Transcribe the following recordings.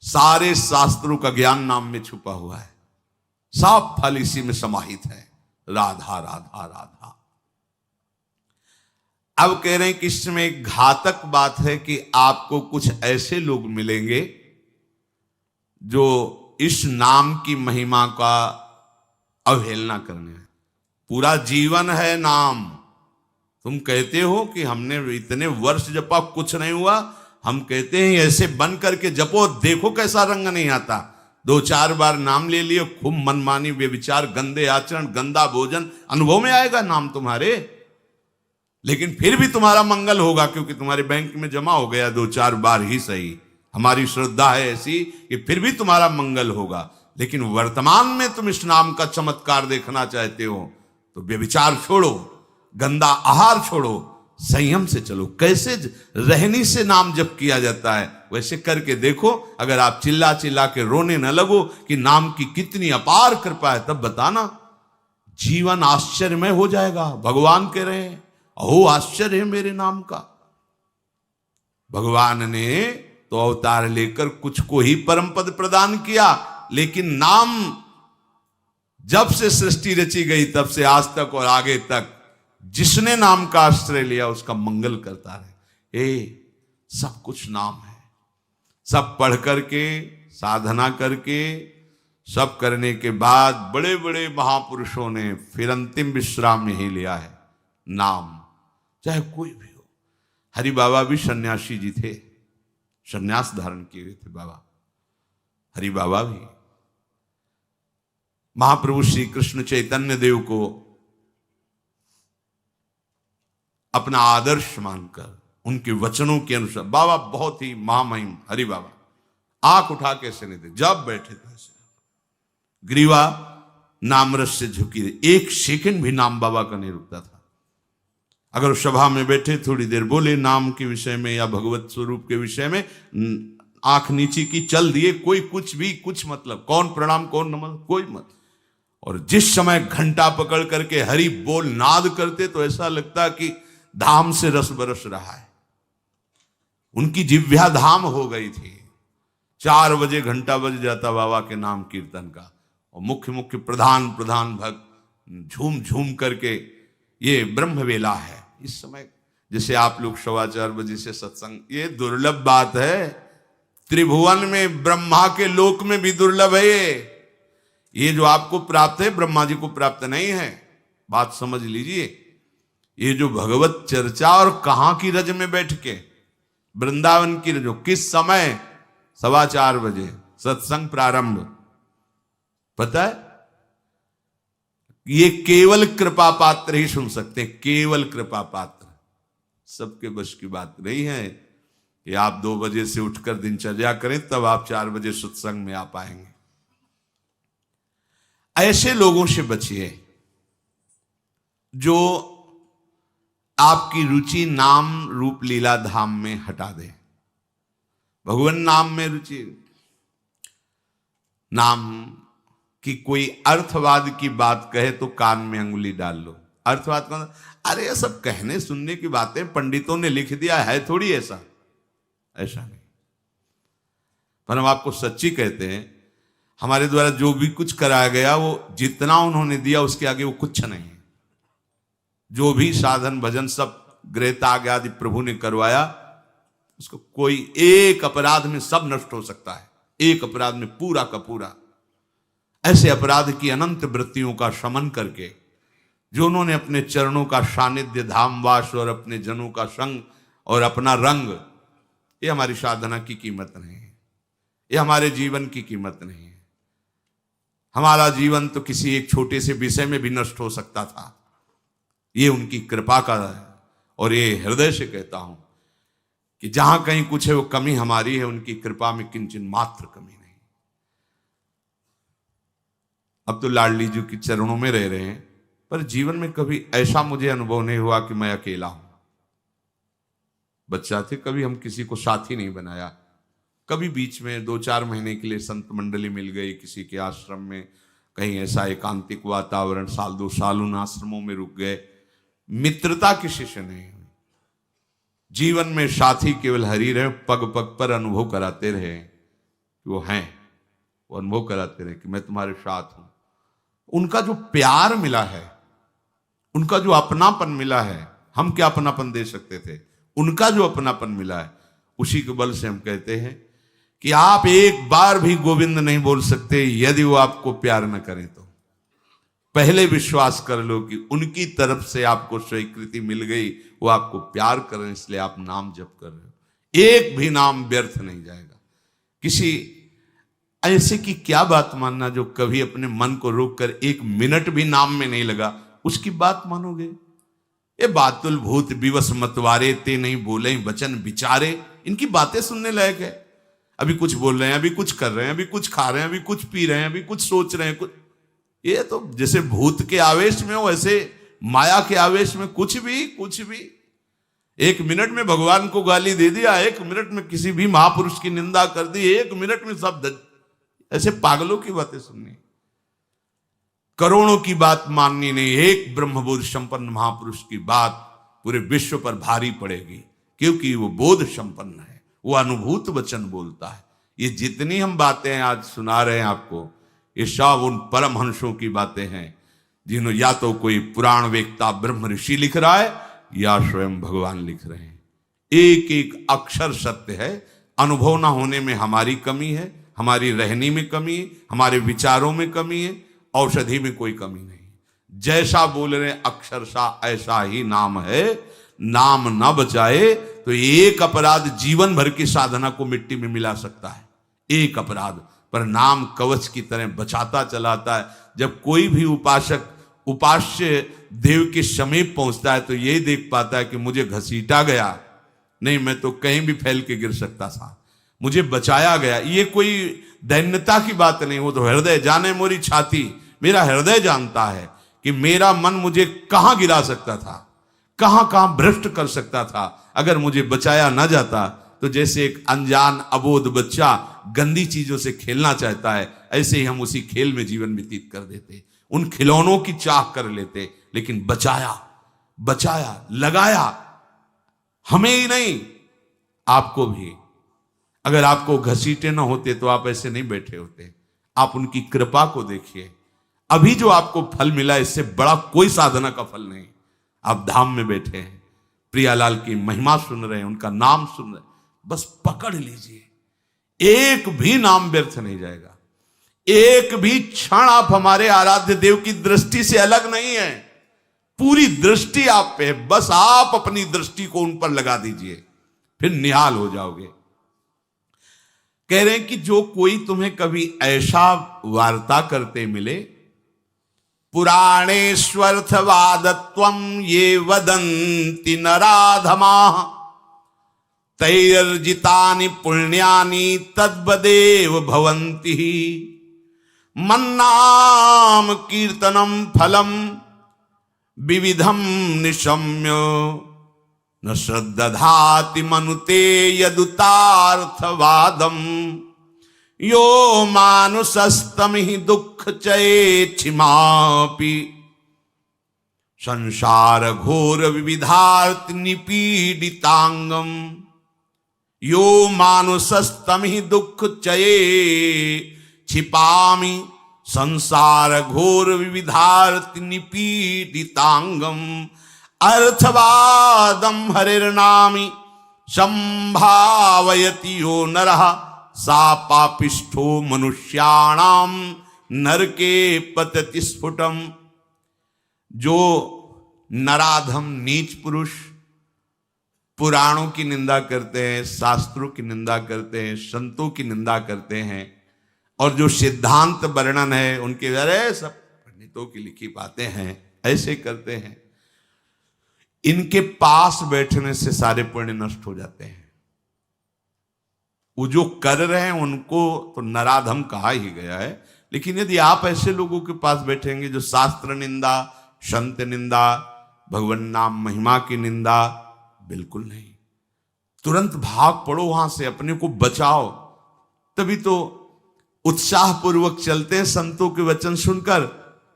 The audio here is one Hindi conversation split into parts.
सारे शास्त्रों का ज्ञान नाम में छुपा हुआ है, सब फल इसी में समाहित है। राधा राधा राधा। अब कह रहे हैं कि इसमें एक घातक बात है कि आपको कुछ ऐसे लोग मिलेंगे जो इस नाम की महिमा का अवहेलना करने हैं। पूरा जीवन है नाम। तुम कहते हो कि हमने इतने वर्ष जपा, कुछ नहीं हुआ। हम कहते हैं ऐसे बन करके जपो, देखो कैसा रंग नहीं आता। 2-4 बार नाम ले लिए, खूब मनमानी व्यभिचार, गंदे आचरण, गंदा भोजन अनुभव में आएगा नाम तुम्हारे, लेकिन फिर भी तुम्हारा मंगल होगा, क्योंकि तुम्हारे बैंक में जमा हो गया 2-4 बार ही सही। हमारी श्रद्धा है ऐसी कि फिर भी तुम्हारा मंगल होगा। लेकिन वर्तमान में तुम इस नाम का चमत्कार देखना चाहते हो तो व्यभिचार छोड़ो, गंदा आहार छोड़ो, संयम से चलो। कैसे रहनी से नाम जप किया जाता है वैसे करके देखो। अगर आप चिल्ला चिल्ला के रोने न लगो कि नाम की कितनी अपार कृपा है, तब बताना, जीवन आश्चर्यमय हो जाएगा। भगवान कह रहे हैं अहो आश्चर्य है मेरे नाम का। भगवान ने तो अवतार लेकर कुछ को ही परम पद प्रदान किया, लेकिन नाम जब से सृष्टि रची गई तब से आज तक और आगे तक जिसने नाम का आश्रय लिया उसका मंगल करता रहे। सब कुछ नाम है। सब पढ़ करके, साधना करके, सब करने के बाद बड़े बड़े महापुरुषों ने फिर अंतिम विश्राम यही लिया है, नाम। चाहे कोई भी हो। हरि बाबा भी सन्यासी जी थे, सन्यास धारण किए हुए थे बाबा। हरि बाबा भी महाप्रभु श्री कृष्ण चैतन्य देव को अपना आदर्श मानकर उनके वचनों के अनुसार, बाबा बहुत ही महामहिम हरि बाबा आंख उठा के ऐसे नहीं थे, जब बैठे थे ऐसे ग्रीवा नामरस से झुकी रही। 1 सेकंड भी नाम बाबा का नहीं रुकता था। अगर सभा में बैठे थोड़ी देर बोले नाम के विषय में या भगवत स्वरूप के विषय में, आंख नीचे की, चल दिए, कोई कुछ भी कुछ मतलब, कौन प्रणाम कौन नमन, कोई मत। और जिस समय घंटा पकड़ करके हरि बोल नाद करते तो ऐसा लगता कि धाम से रस बरस रहा है। उनकी जिह्वा धाम हो गई थी। 4 बजे घंटा बज जाता बाबा के नाम कीर्तन का, और मुख्य मुख्य प्रधान भक्त झूम झूम करके, ये ब्रह्म वेला है इस समय। जैसे आप लोग 4:15 बजे से सत्संग, ये दुर्लभ बात है। त्रिभुवन में, ब्रह्मा के लोक में भी दुर्लभ है ये जो आपको प्राप्त है, ब्रह्मा जी को प्राप्त नहीं है। बात समझ लीजिए। ये जो भगवत चर्चा, और कहां की रज में बैठ के, वृंदावन की रज, किस समय, 4:15 बजे सत्संग प्रारंभ। पता है, ये केवल कृपा पात्र ही सुन सकते हैं, केवल कृपा पात्र। सबके बस की बात नहीं है कि आप 2 बजे से उठकर दिनचर्या करें तब आप 4 बजे सत्संग में आ पाएंगे। ऐसे लोगों से बचिए जो आपकी रुचि नाम रूप लीला धाम में हटा दे। भगवान नाम में रुचि, नाम की कोई अर्थवाद की बात कहे तो कान में अंगुली डाल लो। अर्थवाद कौन? अरे ये सब कहने सुनने की बातें पंडितों ने लिख दिया है, थोड़ी ऐसा नहीं। पर हम आपको सच्ची कहते हैं, हमारे द्वारा जो भी कुछ कराया गया वो जितना उन्होंने दिया उसके आगे वो कुछ नहीं है। जो भी साधन भजन सब गृह त्याग आदि प्रभु ने करवाया, उसको कोई एक अपराध में सब नष्ट हो सकता है, एक अपराध में पूरा का पूरा। ऐसे अपराध की अनंत वृत्तियों का शमन करके जो उन्होंने अपने चरणों का सानिध्य, धामवास और अपने जनों का संग और अपना रंग, ये हमारी साधना की कीमत नहीं है, ये हमारे जीवन की कीमत नहीं है। हमारा जीवन तो किसी एक छोटे से विषय में भी नष्ट हो सकता था। ये उनकी कृपा का है। और ये हृदय से कहता हूं कि जहां कहीं कुछ है वो कमी हमारी है, उनकी कृपा में किंचन मात्र कमी नहीं। अब तो लाडली जी के चरणों में रह रहे हैं, पर जीवन में कभी ऐसा मुझे अनुभव नहीं हुआ कि मैं अकेला हूं। बच्चा थे, कभी हम किसी को साथी नहीं बनाया। कभी बीच में 2-4 महीने के लिए संत मंडली मिल गई किसी के आश्रम में, कहीं ऐसा एकांतिक वातावरण, 1-2 साल उन आश्रमों में रुक गए। मित्रता किसी से नहीं हुई। जीवन में साथी केवल हरि रहे, पग पग पर अनुभव कराते रहे कि वो हैं, वो अनुभव कराते रहे कि मैं तुम्हारे साथ हूं। उनका जो प्यार मिला है, उनका जो अपनापन मिला है, हम क्या अपनापन दे सकते थे, उनका जो अपनापन मिला है, उसी के बल से हम कहते हैं कि आप एक बार भी गोविंद नहीं बोल सकते यदि वो आपको प्यार न करें तो। पहले विश्वास कर लो कि उनकी तरफ से आपको स्वीकृति मिल गई, वो आपको प्यार कर रहे हैं, इसलिए आप नाम जप कर रहे हो। एक भी नाम व्यर्थ नहीं जाएगा। किसी ऐसे की क्या बात मानना जो कभी अपने मन को रोककर एक मिनट भी नाम में नहीं लगा, उसकी बात मानोगे? ये बातुल भूत विवश मतवारे ते नहीं बोले वचन विचारे, इनकी बातें सुनने लायक है। अभी कुछ बोल रहे हैं, अभी कुछ कर रहे हैं, अभी कुछ खा रहे हैं, अभी कुछ पी रहे हैं, अभी कुछ सोच रहे हैं, कुछ। ये तो जैसे भूत के आवेश में हो, ऐसे माया के आवेश में कुछ भी। एक मिनट में भगवान को गाली दे दिया, एक मिनट में किसी भी महापुरुष की निंदा कर दी, एक मिनट में सब ऐसे पागलों की बातें सुननी, करोड़ों की बात माननी नहीं, एक ब्रह्मबोध संपन्न महापुरुष की बात पूरे विश्व पर भारी पड़ेगी, क्योंकि वो बोध संपन्न है, वो अनुभूत वचन बोलता है। ये जितनी हम बातें आज सुना रहे हैं आपको, ये सब उन परमहंसों की बातें हैं जिन्होंने या तो कोई पुराण वेत्ता ब्रह्म ऋषि लिख रहा है या स्वयं भगवान लिख रहे हैं। एक एक अक्षर सत्य है। अनुभव ना होने में हमारी कमी है, हमारी रहनी में कमी है, हमारे विचारों में कमी है, औषधि में कोई कमी नहीं। जैसा बोल रहे अक्षरशा ऐसा ही नाम है। नाम ना बचाए तो एक अपराध जीवन भर की साधना को मिट्टी में मिला सकता है, एक अपराध। पर नाम कवच की तरह बचाता चलाता है। जब कोई भी उपासक उपास्य देव के समीप पहुंचता है तो यही देख पाता है कि मुझे घसीटा गया नहीं, मैं तो कहीं भी फैल के गिर सकता था, मुझे बचाया गया। ये कोई दैन्यता की बात नहीं, वो तो हृदय जाने मोरी छाती, मेरा हृदय जानता है कि मेरा मन मुझे कहां गिरा सकता था, कहां कहां भ्रष्ट कर सकता था। अगर मुझे बचाया ना जाता तो जैसे एक अनजान अबोध बच्चा गंदी चीजों से खेलना चाहता है, ऐसे ही हम उसी खेल में जीवन व्यतीत कर देते, उन खिलौनों की चाह कर लेते। लेकिन बचाया लगाया, हमें ही नहीं आपको भी। अगर आपको घसीटे ना होते तो आप ऐसे नहीं बैठे होते। आप उनकी कृपा को देखिए। अभी जो आपको फल मिला, इससे बड़ा कोई साधना का फल नहीं। आप धाम में बैठे हैं, प्रियालाल की महिमा सुन रहे हैं, उनका नाम सुन रहे हैं, बस पकड़ लीजिए, एक भी नाम व्यर्थ नहीं जाएगा। एक भी क्षण आप हमारे आराध्य देव की दृष्टि से अलग नहीं है। पूरी दृष्टि आप पे है, बस आप अपनी दृष्टि को उन पर लगा दीजिए, फिर निहाल हो जाओगे। कह रहे हैं कि जो कोई तुम्हें कभी ऐसा वार्ता करते मिले, पुराणेष्वर्थवादत्वं ये वदन्ति नराधमाः तैर्जितानि पुण्यानि तद्वदेव भवन्ति। मन्नाम कीर्तनम फलम विविधम निशम्य न श्रद्धाति मनुते यदुतार्थवादम। यो मानुषस्तमिहि दुःख चेच्छिमापि संसार घोर विविधार्थ निपीडितांगम। यो मानुषस्तमिहि दुःख चये छिपामि संसार घोर विविधार्थ निपीडितांगम। अर्थवादम हरिर्नामि संभावयति यो नरः सा पापिष्ठो मनुष्याणाम नरके पतति स्फुटम। जो नराधम नीच पुरुष पुराणों की निंदा करते हैं, शास्त्रों की निंदा करते हैं, संतों की निंदा करते हैं, और जो सिद्धांत वर्णन है उनके अरे सब पंडितों की लिखी बातें हैं, ऐसे करते हैं, इनके पास बैठने से सारे पुण्य नष्ट हो जाते हैं। वो जो कर रहे हैं उनको तो नराधम कहा ही गया है। लेकिन यदि आप ऐसे लोगों के पास बैठेंगे जो शास्त्र निंदा, संत निंदा, भगवान नाम महिमा की निंदा, बिल्कुल नहीं। तुरंत भाग पड़ो वहां से, अपने को बचाओ। तभी तो उत्साह पूर्वक चलते हैं संतों के वचन सुनकर,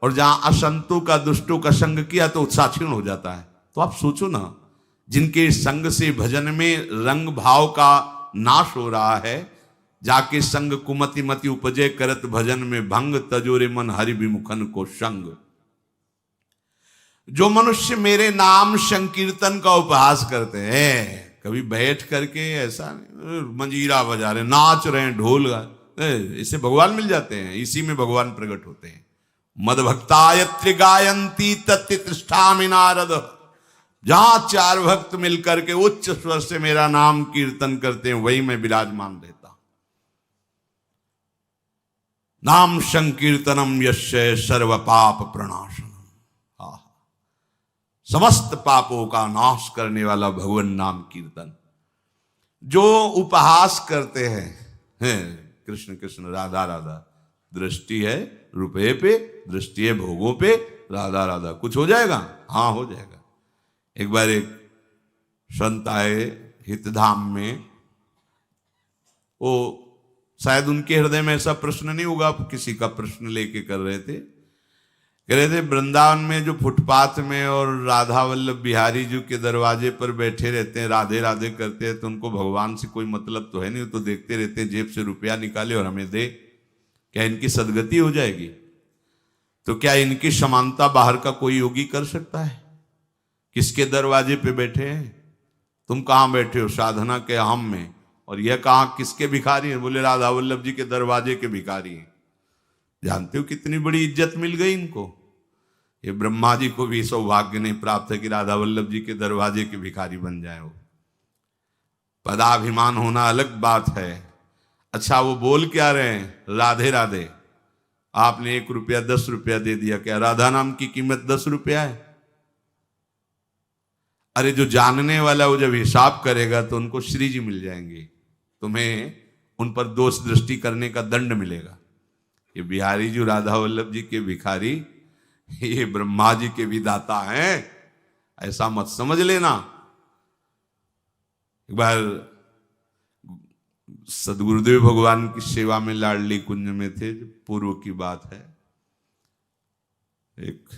और जहां असंतों का, दुष्टों का संग किया तो उत्साह क्षीण हो जाता है। तो आप सोचो ना, जिनके संग से भजन में रंग भाव का नाश हो रहा है, जाके संग कुमति मति उपजे करत भजन में भंग तजोरे मन हरि विमुखन को संग। जो मनुष्य मेरे नाम संकीर्तन का उपहास करते हैं, कभी बैठ करके ऐसा मंजीरा बजा रहे, नाच रहे हैं, ढोल इससे भगवान मिल जाते हैं, इसी में भगवान प्रकट होते हैं। मद भक्तायत्र गायंती तत्तिष्ठामि नारद, जहां चार भक्त मिलकर के उच्च स्वर से मेरा नाम कीर्तन करते हैं, वही मैं विराजमान रहता। नाम संकीर्तनम यस्य सर्व पाप प्रणाशनम, समस्त पापों का नाश करने वाला भगवान नाम कीर्तन। जो उपहास करते हैं कृष्ण कृष्ण राधा राधा, दृष्टि है रुपये पे, दृष्टि है भोगों पे, राधा राधा, कुछ हो जाएगा? हाँ हो जाएगा। एक बार एक संत आए हितधाम में, वो शायद उनके हृदय में ऐसा प्रश्न नहीं होगा, किसी का प्रश्न लेके कर रहे थे। कह रहे थे वृंदावन में जो फुटपाथ में और राधा वल्लभ बिहारी जी के दरवाजे पर बैठे रहते हैं, राधे राधे करते हैं, तो उनको भगवान से कोई मतलब तो है नहीं, तो देखते रहते हैं जेब से रुपया निकाले और हमें दे, क्या इनकी सदगति हो जाएगी? तो क्या इनकी समानता बाहर का कोई योगी कर सकता है? किसके दरवाजे पे बैठे हैं? तुम कहाँ बैठे हो? साधना के हम में। और यह कहाँ किसके भिखारी हैं? बोले राधा वल्लभ जी के दरवाजे के भिखारी हैं। जानते हो कितनी बड़ी इज्जत मिल गई इनको? ये ब्रह्मा जी को भी सौभाग्य नहीं प्राप्त है कि राधा वल्लभ जी के दरवाजे के भिखारी बन जाए। वो पदाभिमान होना अलग बात है। अच्छा वो बोल क्या रहे हैं? राधे राधे। आपने 1 रुपया 10 रुपया दे दिया, क्या राधा नाम की कीमत 10 रुपया है? अरे जो जानने वाला वो जब हिसाब करेगा तो उनको श्री जी मिल जाएंगे, तुम्हें उन पर दोष दृष्टि करने का दंड मिलेगा। ये बिहारी जी राधा वल्लभ जी के भिखारी, ये ब्रह्मा जी के भी दाता हैं, ऐसा मत समझ लेना। एक बार सदगुरुदेव भगवान की सेवा में लाडली कुंज में थे, पूर्व की बात है। एक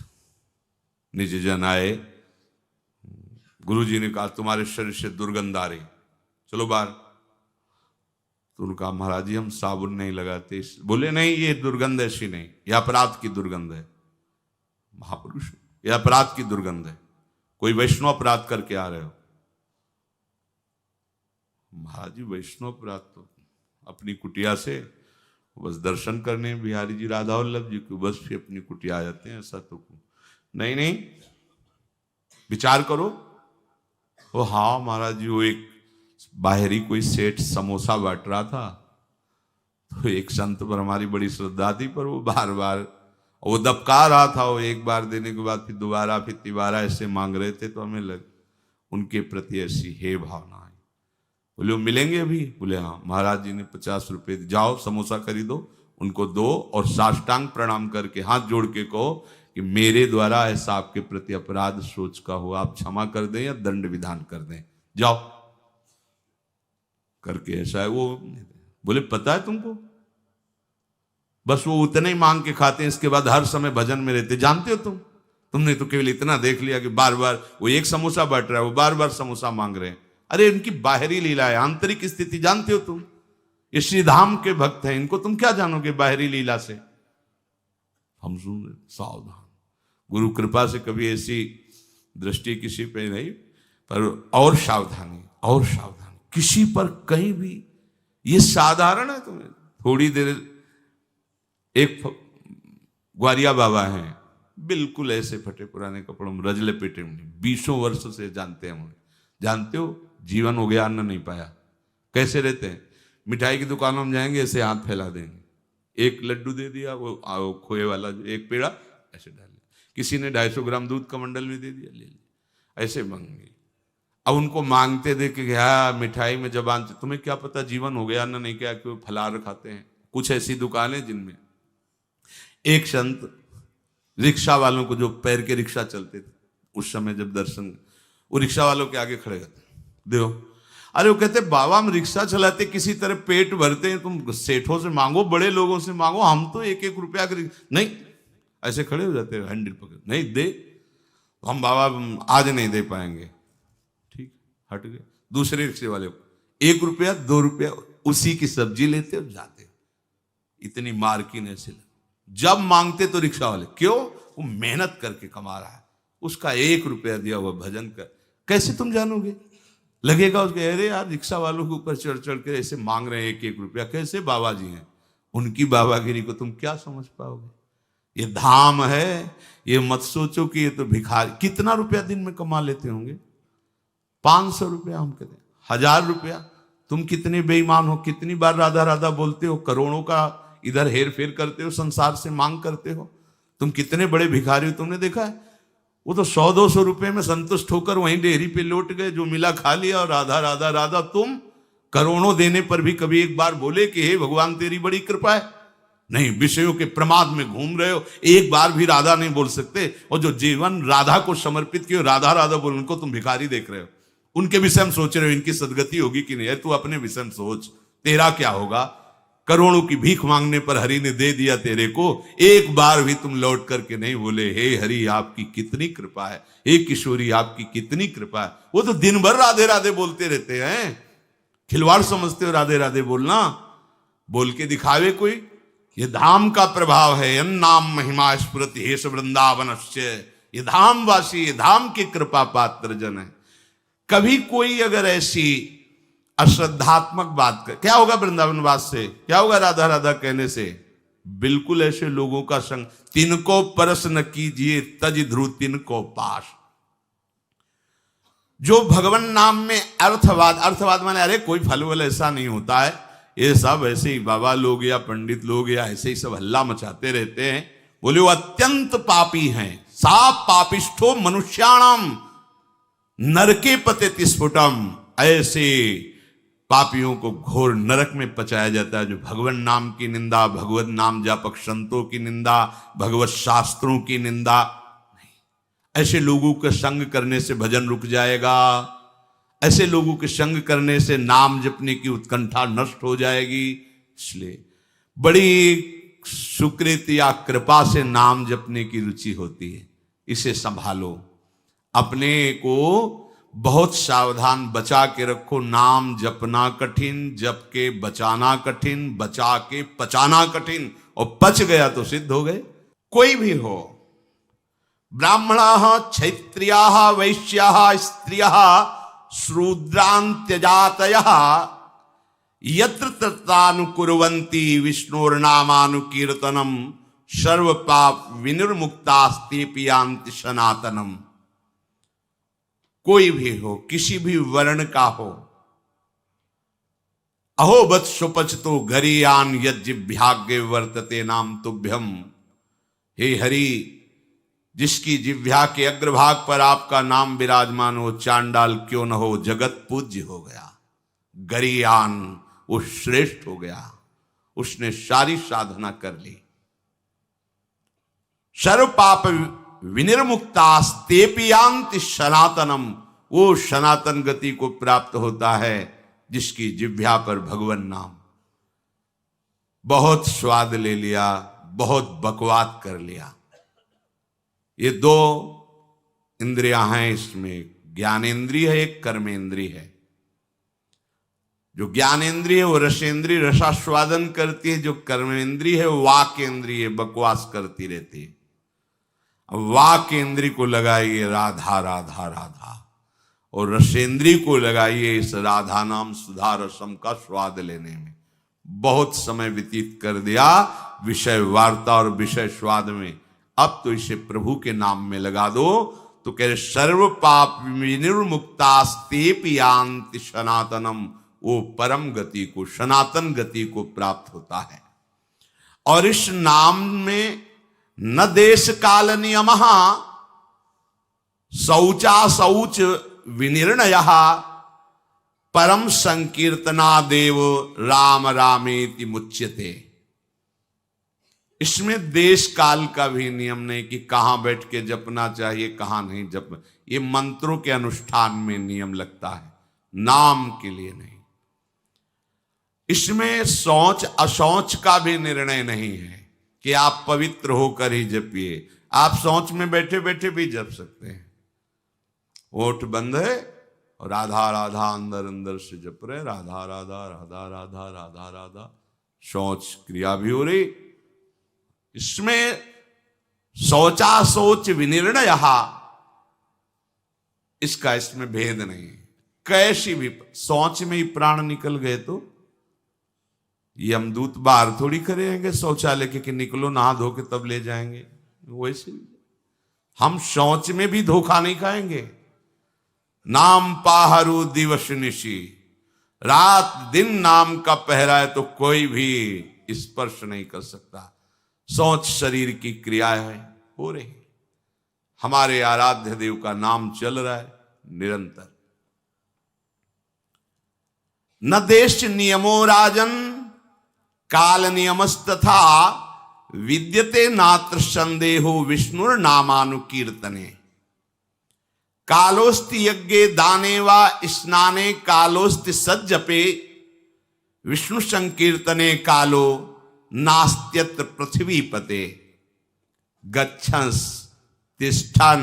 निज जन आए, गुरुजी ने कहा तुम्हारे शरीर से दुर्गंध आ रही, चलो बाहर। तो उनका महाराज जी हम साबुन नहीं लगाते। बोले नहीं ये दुर्गंध ऐसी नहीं, यह अपराध की दुर्गंध है। महापुरुष, यह अपराध की दुर्गंध है, कोई वैष्णव अपराध करके आ रहे हो। महाराज जी वैष्णव अपराध तो अपनी कुटिया से बस दर्शन करने बिहारी जी राधा वल्लभ जी को बस फिर अपनी कुटिया आ जाते हैं, ऐसा तो नहीं। नहीं विचार करो। वो हाँ महाराज जी, वो एक बाहरी कोई सेठ समोसा बांट रहा था, तो एक संत पर हमारी बड़ी श्रद्धा थी, पर वो बार बार वो दबका रहा था। वो एक बार देने के बाद फिर दोबारा फिर तिबारा ऐसे मांग रहे थे, तो हमें लग उनके प्रति ऐसी हे भावना आई। बोले वो मिलेंगे अभी? बोले हाँ। महाराज जी ने 50 रुपये, जाओ समोसा खरीदो, उनको दो और साष्टांग प्रणाम करके हाथ जोड़ के कहो कि मेरे द्वारा ऐसा आपके प्रति अपराध सोच का हो, आप क्षमा कर दें या दंड विधान कर दें, जाओ करके ऐसा है। वो बोले पता है तुमको, बस वो उतने ही मांग के खाते हैं, इसके बाद हर समय भजन में रहते। जानते हो तुमने तो केवल इतना देख लिया कि बार बार वो एक समोसा बांट रहा है, वो बार बार समोसा मांग रहे हैं। अरे इनकी बाहरी लीला है, आंतरिक स्थिति जानते हो तुम? ये श्रीधाम के भक्त हैं, इनको तुम क्या जानोगे बाहरी लीला से? हम सुन रहे, सावधान। गुरु कृपा से कभी ऐसी दृष्टि किसी पे नहीं, पर और सावधानी, और सावधानी किसी पर कहीं भी। ये साधारण है तुम्हें थोड़ी देर। एक ग्वारिया बाबा हैं, बिल्कुल ऐसे फटे पुराने कपड़ों में, रजले पेटे में, 20 वर्ष से जानते हैं उन्हें। जानते हो जीवन हो गया, अन्न नहीं पाया, कैसे रहते हैं? मिठाई की दुकानों में जाएंगे, ऐसे हाथ फैला देंगे, एक लड्डू दे दिया, वो खोए वाला एक पेड़ा ऐसे डाल, किसी ने 250 ग्राम दूध का मंडल भी दे दिया, ले लिया, ऐसे मांगे। अब उनको मांगते देखे क्या मिठाई में जबान, तुम्हें क्या पता जीवन हो गया, अन्न नहीं क्या, क्यों फलाहार खाते हैं। कुछ ऐसी दुकानें जिनमें एक संत रिक्शा वालों को, जो पैर के रिक्शा चलते थे उस समय, जब दर्शन, वो रिक्शा वालों के आगे खड़े रहते, देखो। अरे वो कहते बाबा हम रिक्शा चलाते किसी तरह पेट भरते हैं, तुम सेठों से मांगो, बड़े लोगों से मांगो, हम तो 1-1 रुपया नहीं। ऐसे खड़े हो जाते हैं, हैंडल पकड़, नहीं दे, हम बाबा आज नहीं दे पाएंगे। ठीक, हट गए। दूसरे रिक्शे वाले को 1 रुपया 2 रुपया उसी की सब्जी लेते हो जाते हो। इतनी मार्किन ऐसे जब मांगते तो रिक्शा वाले, क्यों? वो मेहनत करके कमा रहा है, उसका 1 रुपया दिया हुआ भजन कर। कैसे तुम जानोगे? लगेगा उसके, अरे यार रिक्शा वालों के ऊपर चढ़ चढ़ के ऐसे मांग रहे हैं 1-1 रुपया, कैसे बाबा जी हैं? उनकी बाबागिरी को तुम क्या समझ पाओगे? ये धाम है, ये मत सोचो कि ये तो भिखारी। कितना रुपया दिन में कमा लेते होंगे? 500 रुपया, हम कहते हैं 1000 रुपया। तुम कितने बेईमान हो, कितनी बार राधा राधा बोलते हो, करोड़ों का इधर हेर फेर करते हो, संसार से मांग करते हो। तुम कितने बड़े भिखारी हो, तुमने देखा है? वो तो 100-200 रुपए में संतुष्ट होकर वहीं डेयरी पे लौट गए, जो मिला खा लिया और राधा राधा राधा। तुम करोड़ों देने पर भी कभी एक बार बोले कि हे भगवान तेरी बड़ी कृपा है? नहीं, विषयों के प्रमाद में घूम रहे हो, एक बार भी राधा नहीं बोल सकते। और जो जीवन राधा को समर्पित किए, राधा राधा बोल, उनको तुम भिखारी देख रहे हो। उनके विषय में सोच रहे हो इनकी सदगति होगी कि नहीं? तू अपने विषय में सोच, तेरा क्या होगा? करोड़ों की भीख मांगने पर हरि ने दे दिया तेरे को, एक बार भी तुम लौट करके नहीं बोले हे हरि आपकी कितनी कृपा है, हे किशोरी आपकी कितनी कृपा है। वो तो दिन भर राधे राधे बोलते रहते हैं। खिलवाड़ समझते हो राधे राधे बोलना? बोल के दिखावे कोई? ये धाम का प्रभाव है। अन्नाम महिमा स्फुरति हेश वृंदावनस्य। ये धाम वासी, ये धाम की कृपा पात्र जन है। कभी कोई अगर ऐसी अश्रद्धात्मक बात कर, क्या होगा वृंदावन वास से? क्या होगा राधा राधा कहने से? बिल्कुल ऐसे लोगों का संग। तिनको परस न कीजिए तज ध्रुव तिनको पास। जो भगवान नाम में अर्थवाद, अर्थवाद माने अरे कोई फल वल ऐसा नहीं होता है, ये सब ऐसे ही बाबा लोग या पंडित लोग या ऐसे ही सब हल्ला मचाते रहते हैं। बोले वो अत्यंत पापी हैं। सा पापिष्ठो मनुष्याणाम नरके पतेति स्फुटम। ऐसे पापियों को घोर नरक में पचाया जाता है जो भगवान नाम की निंदा, भगवत नाम जापक संतों की निंदा, भगवत शास्त्रों की निंदा। नहीं, ऐसे लोगों के संग करने से भजन रुक जाएगा। ऐसे लोगों के संग करने से नाम जपने की उत्कंठा नष्ट हो जाएगी। इसलिए बड़ी सुकृति या कृपा से नाम जपने की रुचि होती है, इसे संभालो। अपने को बहुत सावधान बचा के रखो। नाम जपना कठिन, जप के बचाना कठिन, बचा के पचाना कठिन। और पच गया तो सिद्ध हो गए। कोई भी हो, ब्राह्मणा क्षत्रिया वैश्या स्त्रिया शूद्रांत्यजातयः यत्र तत्रानुकुर्वन्ति विष्णोर्नामानुकीर्तनम सर्व पाप विनिर्मुक्तास्तेऽपि यान्ति सनातनम। कोई भी हो, किसी भी वर्ण का हो। अहो वत्सुपच तो गरीयान यज्जिभ्याग्य वर्तते नाम तुभ्यम। हे हरि, जिसकी जिह्वा के अग्रभाग पर आपका नाम विराजमान हो, चांडाल क्यों न हो, जगत पूज्य हो गया। गरीयान, वो श्रेष्ठ हो गया, उसने सारी साधना कर ली। सर्व पाप विनिर्मुक्तास्तेऽपि यान्ति सनातनम। वो सनातन गति को प्राप्त होता है जिसकी जिह्वा पर भगवान नाम। बहुत स्वाद ले लिया, बहुत बकवाद कर लिया। ये दो इंद्रियां हैं, इसमें ज्ञानेंद्रिय है, एक कर्मेंद्रिय है। जो ज्ञानेंद्रिय है वो रसेंद्रिय, रसास्वादन करती है। जो कर्मेंद्रिय है वो वाकेंद्रिय, बकवास करती रहती है। वाक इंद्रिय को लगाइए राधा राधा राधा, और रसेंद्रिय को लगाइए इस राधा नाम सुधा रसम का स्वाद लेने में। बहुत समय व्यतीत कर दिया विषय वार्ता और विषय स्वाद में, अब तो इसे प्रभु के नाम में लगा दो। तो कह रहे सर्व पाप विनिर्मुक्तास्तेऽपि यान्ति सनातनम। वो परम गति को, सनातन गति को प्राप्त होता है। और इस नाम में न देश काल नियमः शौचा शौच विनिर्णयः परम संकीर्तनादेव राम रामेति मुच्यते। इसमें देश काल का भी नियम नहीं कि कहां बैठ के जपना चाहिए, कहां नहीं जप। ये मंत्रों के अनुष्ठान में नियम लगता है, नाम के लिए नहीं। इसमें शौच अशौच का भी निर्णय नहीं है कि आप पवित्र होकर ही जपिए। आप शौच में बैठे बैठे भी जप सकते हैं। ओठ बंद है और राधा राधा अंदर अंदर से जप रहे, राधा राधा राधा राधा राधा राधा। शौच क्रिया भी हो रही। इसमें शौचा शौच विनिर्णय, इसका इसमें भेद नहीं। कैसी भी शौच में ही प्राण निकल गए तो यमदूत बाहर थोड़ी करेंगे शौचालय के कि निकलो नहा धो के तब ले जाएंगे। वैसे हम शौच में भी धोखा नहीं खाएंगे। नाम पाहरू दिवस निशी, रात दिन नाम का पहरा है तो कोई भी स्पर्श नहीं कर सकता। शौच शरीर की क्रिया है, हो रही। हमारे आराध्य देव का नाम चल रहा है निरंतर। न देश नियमो राजन काल नियमस्तथा, विद्यते नात्र संदेहो विष्णुर नामानुकीर्तने। कालोस्ति यज्ञे दाने वा स्नाने, कालोस्ति सज्जपे, विष्णु संकीर्तने कालो नास्त्यत्र पृथ्वीपते। गच्छंस तिष्ठन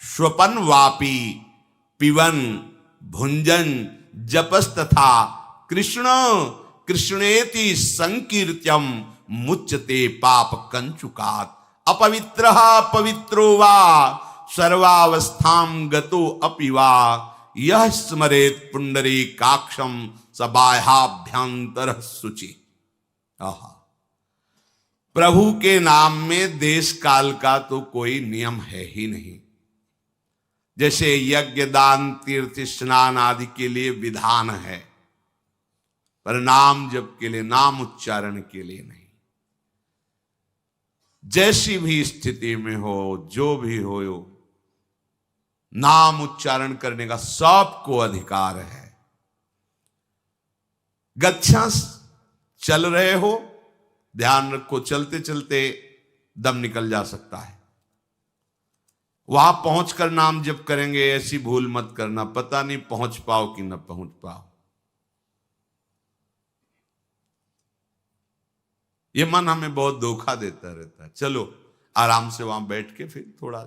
स्वपन वापी, पिबन भुंजन जपस्तथा, कृष्ण कृष्णेति संकीर्त्यम मुच्यते पाप कंचुकात्। अपवित्रः पवित्रो वा सर्वावस्थां गतो अपि वा, यह स्मरेत पुंडरीकाक्षं स बाह्याभ्यंतरः शुचि। प्रभु के नाम में देश काल का तो कोई नियम है ही नहीं। जैसे यज्ञ दान तीर्थ स्नान आदि के लिए विधान है, पर नाम जप के लिए, नाम उच्चारण के लिए नहीं। जैसी भी स्थिति में हो, जो भी हो, नाम उच्चारण करने का सबको अधिकार है। गच्छंस, चल रहे हो, ध्यान रखो, चलते चलते दम निकल जा सकता है। वहां पहुंचकर नाम जप करेंगे, ऐसी भूल मत करना, पता नहीं पहुंच पाओ कि न पहुंच पाओ। ये मन हमें बहुत धोखा देता रहता है। चलो आराम से वहां बैठ के फिर थोड़ा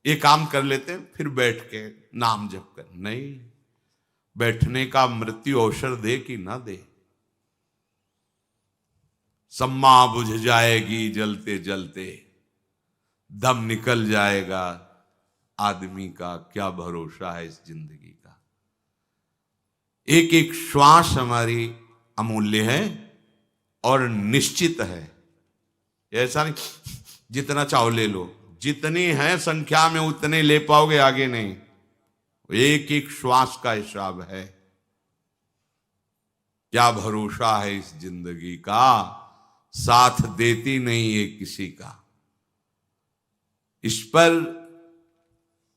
ये काम कर लेते हैं, फिर बैठ के नाम जप कर। नहीं, बैठने का मृत्यु अवसर दे कि ना दे। सम्मा बुझ जाएगी जलते जलते, दम निकल जाएगा। आदमी का क्या भरोसा है इस जिंदगी का। एक एक श्वास हमारी अमूल्य है और निश्चित है। ऐसा नहीं जितना चाहो ले लो, जितनी है संख्या में उतने ले पाओगे, आगे नहीं। एक एक श्वास का हिसाब है। क्या भरोसा है इस जिंदगी का, साथ देती नहीं है किसी का। इस पर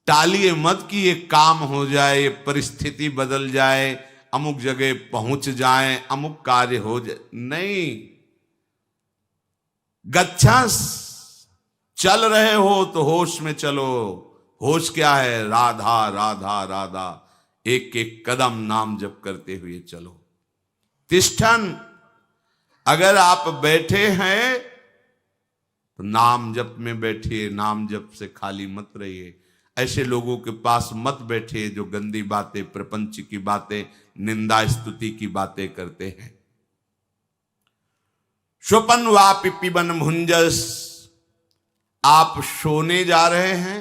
टालिए मत कि ये काम हो जाए, ये परिस्थिति बदल जाए, अमुक जगह पहुंच जाए, अमुक कार्य हो जाए। नहीं, गच्छंस, चल रहे हो तो होश में चलो। होश क्या है? राधा राधा राधा। एक एक कदम नाम जप करते हुए चलो। तिष्ठन, अगर आप बैठे हैं तो नाम जप में बैठिए, नाम जप से खाली मत रहिए। ऐसे लोगों के पास मत बैठिए जो गंदी बातें, प्रपंच की बातें, निंदा स्तुति की बातें करते हैं। स्वपन वापि पिबन भुंजस, आप सोने जा रहे हैं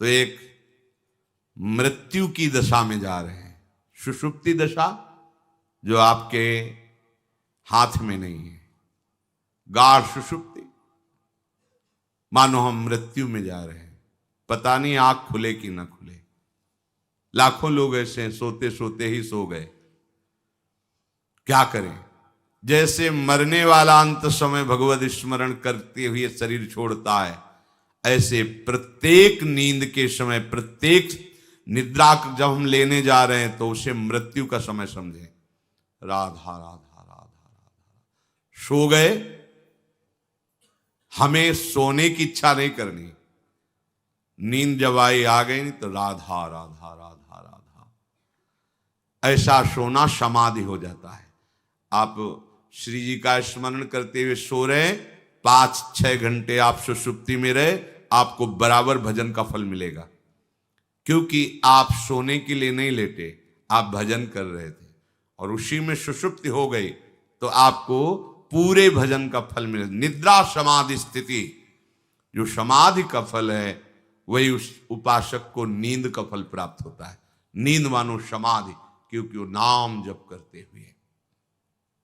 तो एक मृत्यु की दशा में जा रहे हैं। सुषुप्ति दशा जो आपके हाथ में नहीं है, गाढ़ सुषुप्ति, मानो हम मृत्यु में जा रहे हैं। पता नहीं आंख खुले कि ना खुले। लाखों लोग ऐसे हैं, सोते सोते ही सो गए। क्या करें? जैसे मरने वाला अंत समय भगवत स्मरण करते हुए शरीर छोड़ता है, ऐसे प्रत्येक नींद के समय, प्रत्येक निद्रा जब हम लेने जा रहे हैं तो उसे मृत्यु का समय समझें। राधा राधा राधा राधा। सो गए, हमें सोने की इच्छा नहीं करनी। नींद जब आई आ गई नहीं तो राधा राधा राधा राधा। ऐसा सोना समाधि हो जाता है। आप श्री जी का स्मरण करते हुए सो रहे, 5-6 घंटे आप सुषुप्ति में रहे, आपको बराबर भजन का फल मिलेगा। क्योंकि आप सोने के लिए नहीं लेटे, आप भजन कर रहे थे और उसी में सुषुप्ति हो गई तो आपको पूरे भजन का फल मिले। निद्रा समाधि स्थिति, जो समाधि का फल है वही उस उपासक को नींद का फल प्राप्त होता है। नींद मानो समाधि, क्योंकि वो नाम जप करते हुए